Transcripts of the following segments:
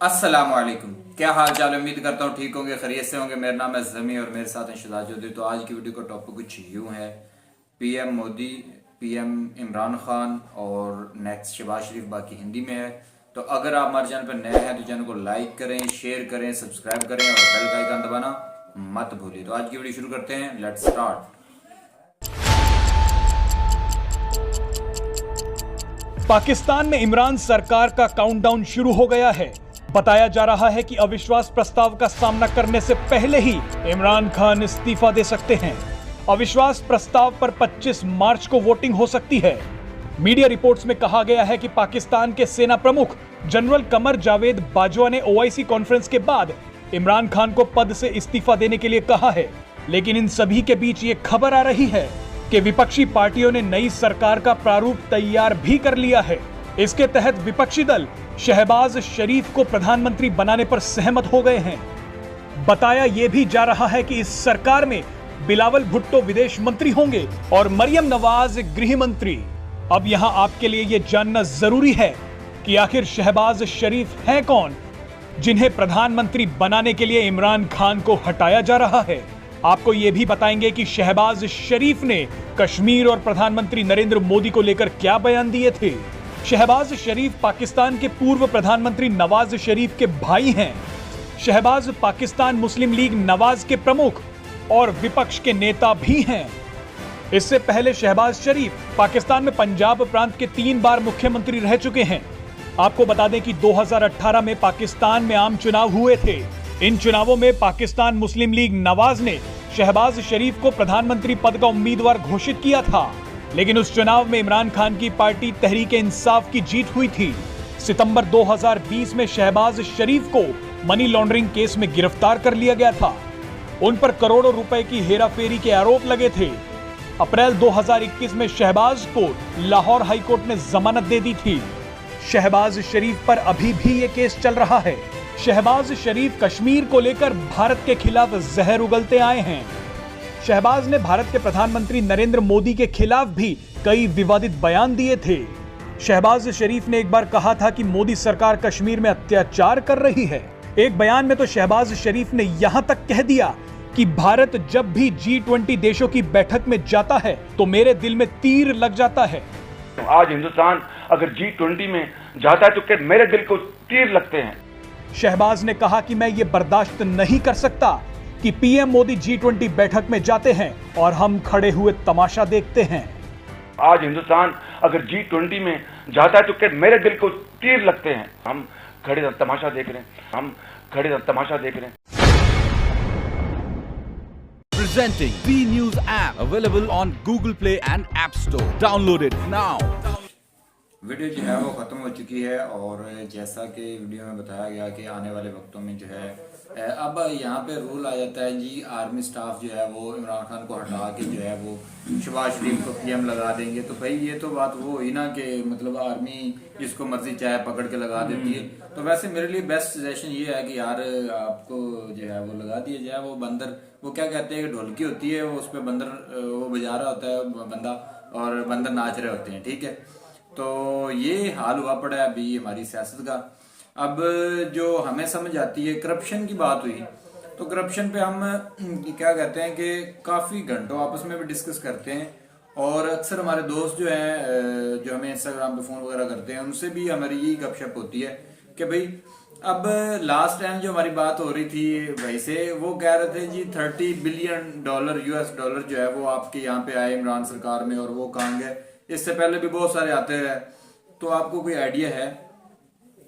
अस्सलाम वालेकुम। क्या हाल चाल, उम्मीद करता हूँ ठीक होंगे, खैरियत से होंगे। मेरा नाम है जमी और मेरे साथ हैं शहजाद चौधरी। तो आज की वीडियो का टॉपिक कुछ यूं है, पीएम मोदी, पीएम इमरान खान और नेक्स्ट शहबाज शरीफ, बाकी हिंदी में है। तो अगर आप हमारे चैनल पर नए हैं तो चैनल को लाइक करें, शेयर करें, सब्सक्राइब करें और बेल का आइकन दबाना मत भूलिए। तो आज की वीडियो शुरू करते हैं, लेट्स स्टार्ट। पाकिस्तान में इमरान सरकार का काउंटडाउन शुरू हो गया है। बताया जा रहा है कि अविश्वास प्रस्ताव का सामना करने से पहले ही इमरान खान इस्तीफा दे सकते हैं। अविश्वास प्रस्ताव पर 25 मार्च को वोटिंग हो सकती है। मीडिया रिपोर्ट्स में कहा गया है कि पाकिस्तान के सेना प्रमुख जनरल कमर जावेद बाजवा ने ओआईसी कॉन्फ्रेंस के बाद इमरान खान को पद से इस्तीफा देने के लिए कहा है। लेकिन इन सभी के बीच ये खबर आ रही है कि विपक्षी पार्टियों ने नई सरकार का प्रारूप तैयार भी कर लिया है। इसके तहत विपक्षी दल शहबाज शरीफ को प्रधानमंत्री बनाने पर सहमत हो गए हैं। बताया यह भी जा रहा है कि इस सरकार में बिलावल भुट्टो विदेश मंत्री होंगे और मरियम नवाज गृह मंत्री। अब यहां आपके लिए यह जानना जरूरी है कि आखिर शहबाज शरीफ हैं कौन, जिन्हें प्रधानमंत्री बनाने के लिए इमरान खान को हटाया जा रहा है। आपको यह भी बताएंगे कि शहबाज शरीफ ने कश्मीर और प्रधानमंत्री नरेंद्र मोदी को लेकर क्या बयान दिए थे। शहबाज शरीफ पाकिस्तान के पूर्व प्रधानमंत्री नवाज शरीफ के भाई हैं। शहबाज पाकिस्तान मुस्लिम लीग नवाज के प्रमुख और विपक्ष के नेता भी हैं। इससे पहले शहबाज शरीफ पाकिस्तान में पंजाब प्रांत के 3 बार मुख्यमंत्री रह चुके हैं। आपको बता दें कि 2018 में पाकिस्तान में आम चुनाव हुए थे। इन चुनावों में पाकिस्तान मुस्लिम लीग नवाज ने शहबाज शरीफ को प्रधानमंत्री पद का उम्मीदवार घोषित किया था, लेकिन उस चुनाव में इमरान खान की पार्टी तहरीक-ए-इंसाफ की जीत हुई थी। सितंबर 2020 में शहबाज शरीफ को मनी लॉन्ड्रिंग केस में गिरफ्तार कर लिया गया था। उन पर करोड़ों रुपए की हेराफेरी के आरोप लगे थे। अप्रैल 2021 में शहबाज को लाहौर हाईकोर्ट ने जमानत दे दी थी। शहबाज शरीफ पर अभी भी ये केस चल रहा है। शहबाज शरीफ कश्मीर को लेकर भारत के खिलाफ जहर उगलते आए हैं। शहबाज ने भारत के प्रधानमंत्री नरेंद्र मोदी के खिलाफ भी कई विवादित बयान दिए थे। शहबाज शरीफ ने एक बार कहा था कि मोदी सरकार कश्मीर में अत्याचार कर रही है। एक बयान में तो शहबाज शरीफ ने यहां तक कह दिया कि भारत जब भी G20 देशों की बैठक में जाता है तो मेरे दिल में तीर लग जाता है। आज हिंदुस्तान अगर G20 में जाता है तो मेरे दिल को तीर लगते हैं। शहबाज ने कहा कि मैं ये बर्दाश्त नहीं कर सकता कि पीएम मोदी G20 बैठक में जाते हैं और हम खड़े हुए तमाशा देखते हैं। आज हिंदुस्तान अगर G20 में जाता है तो मेरे दिल को तीर लगते हैं। हम खड़े तमाशा देख रहे हैं, हम खड़े तमाशा देख रहे हैं। Presenting B News app available on Google Play and App Store. Download it now. Video जो है वो ख़त्म हो चुकी है और जैसा कि वीडियो में बताया गया कि आने वाले वक्तों में जो है अब यहाँ पे रूल आ जाता है जी, आर्मी स्टाफ जो है वो इमरान खान को हटा के जो है वो शहबाज शरीफ को पीएम लगा देंगे। तो भाई ये तो बात वो हुई ना कि मतलब आर्मी जिसको मर्जी चाहे पकड़ के लगा देती है। तो वैसे मेरे लिए बेस्ट सजेशन ये है कि यार आपको जो है वो लगा दिया जाए। वो बंदर, वो क्या कहते हैं, ढोलकी होती है, वो उस पर बंदर वो बजा रहा होता है बंदा और बंदर नाच रहे होते हैं, ठीक है। तो ये हाल हुआ पड़ा है अभी हमारी सियासत का। अब जो हमें समझ आती है, करप्शन की बात हुई तो करप्शन पे हम क्या कहते हैं कि काफ़ी घंटों आपस में भी डिस्कस करते हैं और अक्सर हमारे दोस्त जो हैं जो हमें इंस्टाग्राम पे फ़ोन वगैरह करते हैं उनसे भी हमारी यही गपशप होती है कि भाई अब लास्ट टाइम जो हमारी बात हो रही थी भाई से, वो कह रहे थे जी $30 बिलियन US डॉलर जो है वो आपके यहाँ पे आए इमरान सरकार में और वो कहाँ गए। इससे पहले भी बहुत सारे आते हैं। तो आपको कोई आइडिया है?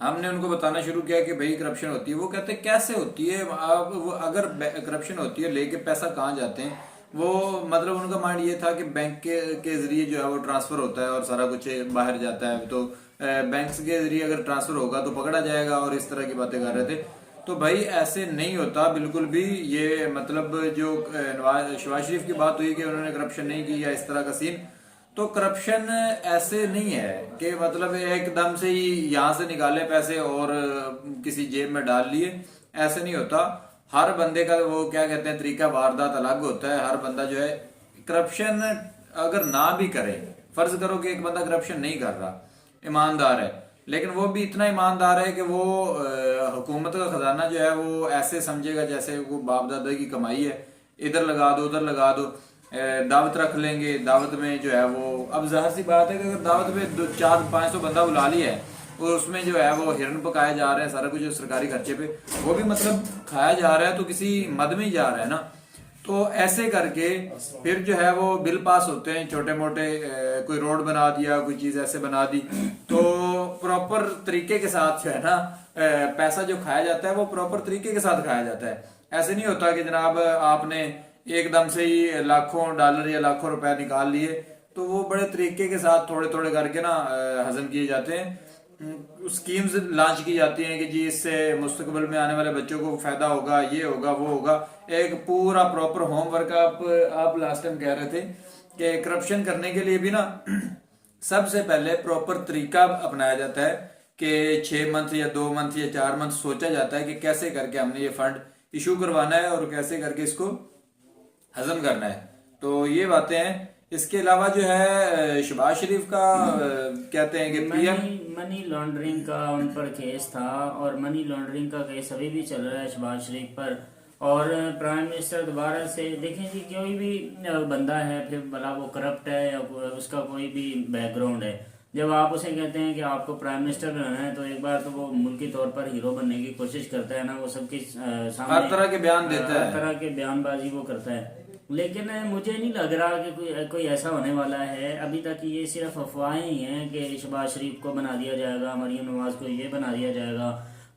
हमने उनको बताना शुरू किया कि भाई करप्शन होती है। वो कहते हैं कैसे होती है, आप वो अगर करप्शन होती है लेके पैसा कहाँ जाते हैं, वो मतलब उनका माइंड ये था कि बैंक के जरिए जो है वो ट्रांसफर होता है और सारा कुछ बाहर जाता है। तो बैंक के जरिए अगर ट्रांसफर होगा तो पकड़ा जाएगा और इस तरह की बातें कर रहे थे। तो भाई ऐसे नहीं होता बिल्कुल भी। ये मतलब जो शहबाज शरीफ की बात हुई कि उन्होंने करप्शन नहीं की या इस तरह का सीन, तो करप्शन ऐसे नहीं है कि मतलब एकदम से ही यहाँ से निकाले पैसे और किसी जेब में डाल लिए, ऐसे नहीं होता। हर बंदे का वो क्या कहते हैं तरीका वारदात अलग होता है। हर बंदा जो है करप्शन अगर ना भी करे, फर्ज करो कि एक बंदा करप्शन नहीं कर रहा, ईमानदार है, लेकिन वो भी इतना ईमानदार है कि वो हुकूमत का खजाना जो है वो ऐसे समझेगा जैसे वो बाप दादा की कमाई है, इधर लगा दो उधर लगा दो, दावत रख लेंगे, दावत में जो है वो, अब जाहिर सी बात है कि अगर दावत में 400-500 बंदा बुला लिया है और उसमें जो है वो हिरन पकाए जा रहे हैं, सारा कुछ सरकारी खर्चे पे वो भी मतलब खाया जा रहा है, तो किसी मद में ही जा रहा है ना। तो ऐसे करके फिर जो है वो बिल पास होते हैं छोटे मोटे, कोई रोड बना दिया, कोई चीज ऐसे बना दी, तो प्रॉपर तरीके के साथ जो है ना पैसा जो खाया जाता है वो प्रॉपर तरीके के साथ खाया जाता है। ऐसे नहीं होता कि जनाब आपने एकदम से ही लाखों डॉलर या लाखों रुपए निकाल लिए, तो वो बड़े तरीके के साथ थोड़े थोड़े करके ना हजम किए जाते हैं। स्कीम्स लॉन्च की जाती हैं कि जी इससे मुस्तकबिल में आने वाले बच्चों को फायदा होगा, ये होगा वो होगा, एक पूरा प्रॉपर होमवर्क। आप लास्ट टाइम कह रहे थे कि करप्शन करने के लिए भी ना सबसे पहले प्रॉपर तरीका अपनाया जाता है कि 6 मंथ या 2 मंथ या 4 मंथ सोचा जाता है कि कैसे करके हमने ये फंड इशू करवाना है और कैसे करके इसको हजम करना है। तो ये बातें हैं। इसके अलावा जो है शहबाज शरीफ का कहते हैं कि मनी लॉन्ड्रिंग का उन पर केस था और मनी लॉन्ड्रिंग का केस अभी भी चल रहा है शहबाज शरीफ पर। और प्राइम मिनिस्टर दोबारा से देखें जी, कोई भी बंदा है फिर भला वो करप्ट है या उसका कोई भी बैकग्राउंड है, जब आप उसे कहते हैं कि आपको प्राइम मिनिस्टर बनाना है तो एक बार तो वो मुल्की तौर पर हीरो बनने की कोशिश करता है ना, वो सबके सामने हर तरह के बयान देता है, हर तरह के बयानबाजी वो करता है। लेकिन मुझे नहीं लग रहा कि कोई ऐसा होने वाला है। अभी तक ये सिर्फ अफवाहें ही हैं कि शहबाज शरीफ को बना दिया जाएगा, मरियम नवाज को ये बना दिया जाएगा,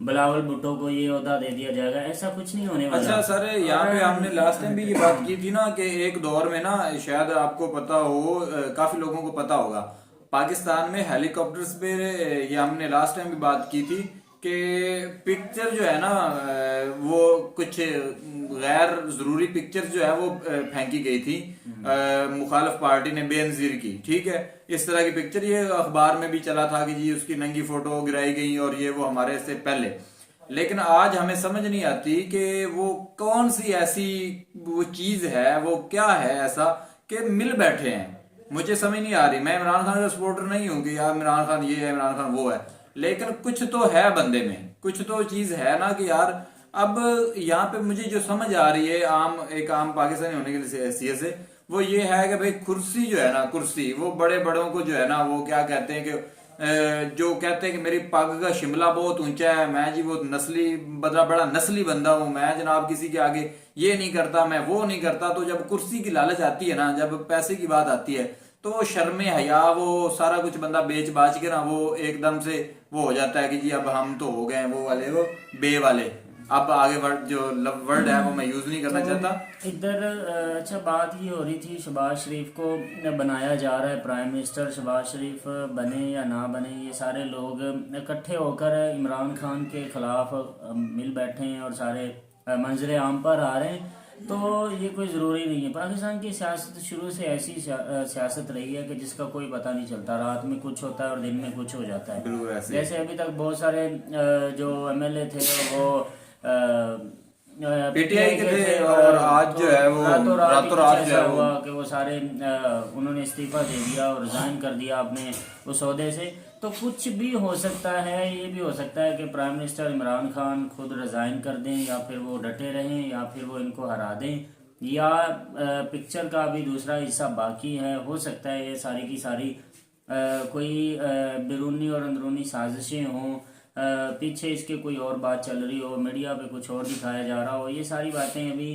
बिलावल भुट्टो को ये ओहदा दे दिया जाएगा, ऐसा कुछ नहीं होने वाला। अच्छा सर, यहाँ पे हमने लास्ट टाइम भी ये बात की थी ना कि एक दौर में ना, शायद आपको पता हो, काफी लोगों को पता होगा, पाकिस्तान में हेलीकॉप्टर्स पे ये हमने लास्ट टाइम भी बात की थी कि पिक्चर जो है ना वो कुछ गैर जरूरी पिक्चर जो है वो फेंकी गई थी मुखालिफ पार्टी ने बेनजीर की, ठीक है। इस तरह की पिक्चर ये अखबार में भी चला था कि जी उसकी नंगी फोटो गिराई गई और ये वो हमारे से पहले। लेकिन आज हमें समझ नहीं आती कि वो कौन सी ऐसी वो चीज है, वो क्या है ऐसा कि मिल बैठे हैं, मुझे समझ नहीं आ रही। मैं इमरान खान का सपोर्टर नहीं हूं कि यार इमरान खान ये है इमरान खान वो है, लेकिन कुछ तो है बंदे में, कुछ तो चीज है ना कि यार अब यहाँ पे मुझे जो समझ आ रही है एक आम पाकिस्तानी होने की हैसियत से, वो ये है कि भाई कुर्सी जो है ना, कुर्सी वो बड़े बड़ों को जो है ना वो क्या कहते हैं कि जो कहते हैं कि मेरी पग का शिमला बहुत ऊंचा है, मैं जी वो बड़ा नस्ली बंदा हूं, मैं जनाब किसी के आगे ये नहीं करता, मैं वो नहीं करता। तो जब कुर्सी की लालच आती है ना, जब पैसे की बात आती है, तो वो शर्म हया वो सारा कुछ बंदा बेच बाच के ना वो एकदम से वो हो जाता है कि जी अब हम तो हो गए वो वाले, वो बे वाले। अब आगे वर्ड है वो मैं यूज नहीं करना चाहता इधर। अच्छा, बात ये हो रही थी शहबाज शरीफ को बनाया जा रहा है प्राइम मिनिस्टर, शहबाज शरीफ बने या ना बने, ये सारे लोग इकट्ठे होकर इमरान खान के खिलाफ मिल बैठे हैं और सारे मंजर आम पर आ रहे हैं। तो ये कोई ज़रूरी नहीं है। पाकिस्तान की सियासत शुरू से ऐसी सियासत रही है कि जिसका कोई पता नहीं चलता, रात में कुछ होता है और दिन में कुछ हो जाता है। जैसे अभी तक बहुत सारे जो MLA थे वो पीटीआई के थे और आज जो है वो रातों रात जो है हुआ कि वो सारे उन्होंने इस्तीफा दे दिया और रिजाइन कर दिया अपने उस ओहदे से। तो कुछ भी हो सकता है, ये भी हो सकता है कि प्राइम मिनिस्टर इमरान खान खुद रिजाइन कर दें या फिर वो डटे रहें या फिर वो इनको हरा दें, या पिक्चर का भी दूसरा हिस्सा बाकी है। हो सकता है ये सारी की सारी कोई बैरूनी और अंदरूनी साजिशें हों, पीछे इसके कोई और बात चल रही हो, मीडिया पे कुछ और दिखाया जा रहा हो। ये सारी बातें अभी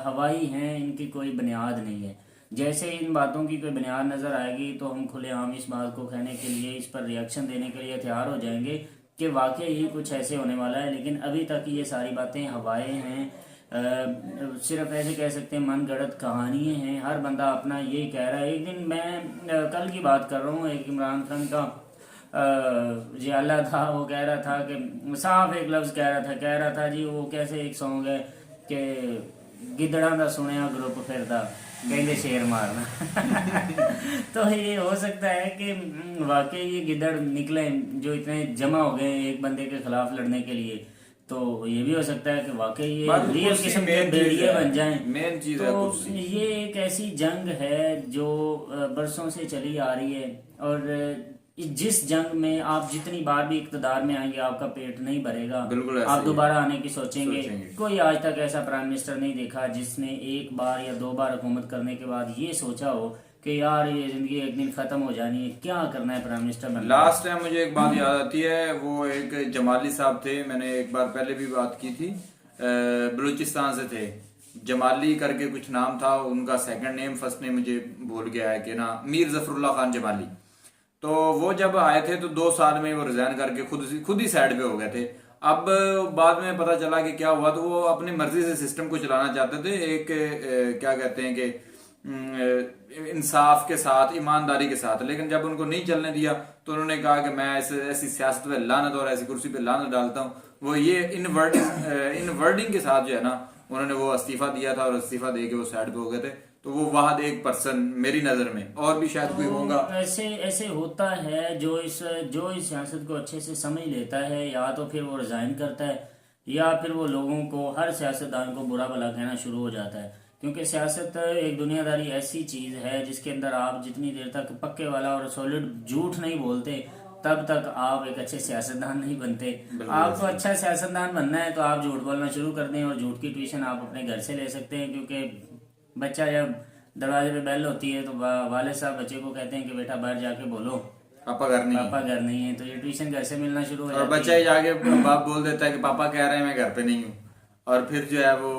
हवाई हैं, इनकी कोई बुनियाद नहीं है। जैसे इन बातों की कोई बुनियाद नज़र आएगी तो हम खुलेआम इस बात को कहने के लिए, इस पर रिएक्शन देने के लिए तैयार हो जाएंगे कि वाकई ही कुछ ऐसे होने वाला है। लेकिन अभी तक ये सारी बातें हवाएं हैं, सिर्फ ऐसे कह सकते हैं मन गढ़ंत कहानियाँ हैं। हर बंदा अपना यही कह रहा है। एक दिन मैं कल की बात कर रहा हूँ, एक इमरान खान का जियाला था, वो कह रहा था कि साफ एक लफ्ज़ कह रहा था जी, वो कैसे एक सॉन्ग है कि गिदड़ा दा सुनिया ग्रुप फिरदा कहते शेर मारना। तो ये हो सकता है कि वाकई ये गिदड़ निकले जो इतने जमा हो गए एक बंदे के खिलाफ लड़ने के लिए। तो ये भी हो सकता है कि वाकई ये रियल किस्म के भेड़िए बन जाएं। मेन चीज तो ये एक ऐसी जंग है जो बरसों से चली आ रही है और जिस जंग में आप जितनी बार भी इक़्तिदार में आएंगे आपका पेट नहीं भरेगा, बिल्कुल ऐसे आप ही दोबारा आने की सोचेंगे। सोचेंगे। कोई आज तक ऐसा प्राइम मिनिस्टर नहीं देखा जिसने एक बार या 2 बार हुकूमत करने के बाद ये सोचा हो कि यार ये जिंदगी एक दिन खत्म हो जानी है, क्या करना है प्राइम मिनिस्टर बनना। लास्ट टाइम मुझे एक बात याद आती है, वो एक जमाली साहब थे, मैंने एक बार पहले भी बात की थी, बलूचिस्तान से थे, जमाली करके कुछ नाम था उनका, सेकंड नेम फर्स्ट नेम मुझे भूल गया है कि ना, मीर जफरुल्लाह खान जमाली। तो वो जब आए थे तो 2 साल में वो रिजाइन करके खुद ही साइड पे हो गए थे। अब बाद में पता चला कि क्या हुआ, तो वो अपनी मर्जी से सिस्टम को चलाना चाहते थे, एक क्या कहते हैं कि इंसाफ के साथ, ईमानदारी के साथ, लेकिन जब उनको नहीं चलने दिया तो उन्होंने कहा कि मैं ऐसी सियासत पे लानत और ऐसी कुर्सी पे लानत डालता हूँ। वो ये इन वर्डिंग के साथ जो है ना, उन्होंने वो इस्तीफा दिया था और इस्तीफा दे के वो साइड पे हो गए थे। तो वो वाहद एक पर्सन मेरी नजर में, और भी शायद कोई होगा। ऐसे होता है जो इस सियासत को अच्छे से समझ लेता है, या तो फिर वो रिजाइन करता है या फिर वो लोगों को, हर सियासतदान को बुरा भला कहना शुरू हो जाता है। क्योंकि सियासत एक दुनियादारी ऐसी चीज़ है जिसके अंदर आप जितनी देर तक पक्के वाला और सॉलिड झूठ नहीं बोलते तब तक आप एक अच्छे सियासतदान नहीं बनते। आपको अच्छा सियासतदान बनना है तो आप झूठ बोलना शुरू कर दें, और झूठ की ट्यूशन आप अपने घर से ले सकते हैं। क्योंकि बच्चा जब दरवाजे पे बेल होती है तो वाले साहब बच्चे को कहते हैं कि बेटा बाहर जाके बोलो पापा घर नहीं है, तो ये ट्यूशन घर से मिलना शुरू हो जाती है। और बच्चा ही जाके बाप बोल देता है कि पापा कह रहे हैं मैं घर पे नहीं हूँ, और फिर जो है वो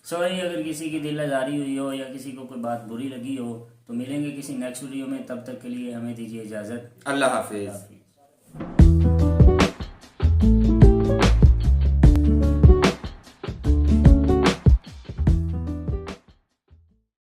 सॉरी अगर किसी की दिल आजारी हुई हो या किसी को कोई बात बुरी लगी हो, तो मिलेंगे किसी नेक्स्ट वीडियो में। तब तक के लिए हमें दीजिए इजाजत। अल्लाह हाफिज।